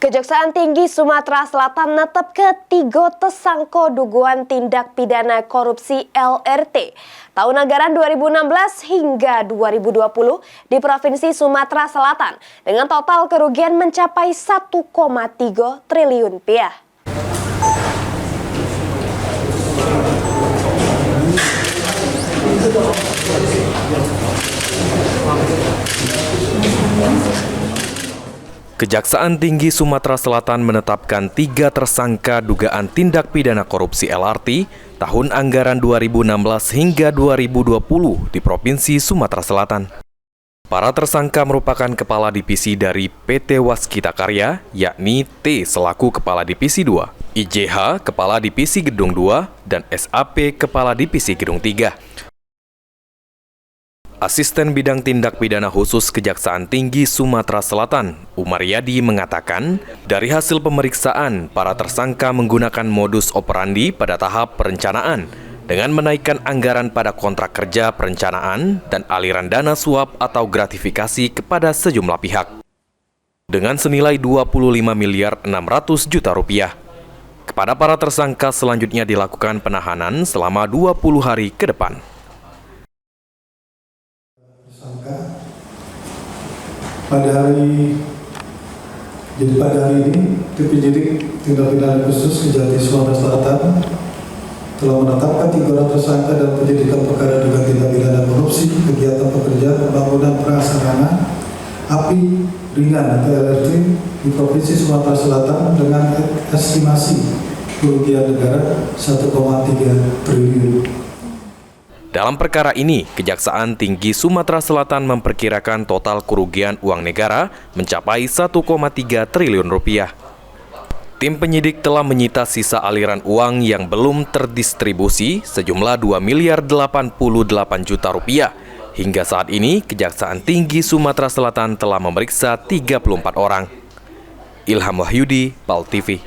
Kejaksaan Tinggi Sumatera Selatan menetapkan 3 tersangka dugaan tindak pidana korupsi LRT tahun anggaran 2016 hingga 2020 di Provinsi Sumatera Selatan dengan total kerugian mencapai 1,3 triliun rupiah. Kejaksaan Tinggi Sumatera Selatan menetapkan 3 tersangka dugaan tindak pidana korupsi LRT tahun anggaran 2016 hingga 2020 di Provinsi Sumatera Selatan. Para tersangka merupakan Kepala Divisi dari PT Waskita Karya, yakni T selaku Kepala Divisi 2, IJH Kepala Divisi Gedung 2, dan SAP Kepala Divisi Gedung 3. Asisten Bidang Tindak Pidana Khusus Kejaksaan Tinggi Sumatera Selatan, Umar Yadi, mengatakan, dari hasil pemeriksaan, para tersangka menggunakan modus operandi pada tahap perencanaan dengan menaikkan anggaran pada kontrak kerja perencanaan dan aliran dana suap atau gratifikasi kepada sejumlah pihak dengan senilai 25 miliar 600 juta rupiah. Kepada para tersangka selanjutnya dilakukan penahanan selama 20 hari ke depan. Pada hari ini, tim penyidik tindak pidana khusus Kejati Sumatera Selatan telah menetapkan 3 orang tersangka dalam penyidikan perkara dugaan tindak pidana korupsi kegiatan pekerjaan pembangunan prasarana api ringan atau LRT di Provinsi Sumatera Selatan dengan estimasi kerugian negara 1,3 triliun. Dalam perkara ini, Kejaksaan Tinggi Sumatera Selatan memperkirakan total kerugian uang negara mencapai 1,3 triliun rupiah. Tim penyidik telah menyita sisa aliran uang yang belum terdistribusi sejumlah 2 miliar 88 juta rupiah. Hingga saat ini, Kejaksaan Tinggi Sumatera Selatan telah memeriksa 34 orang. Ilham Wahyudi, PAL TV.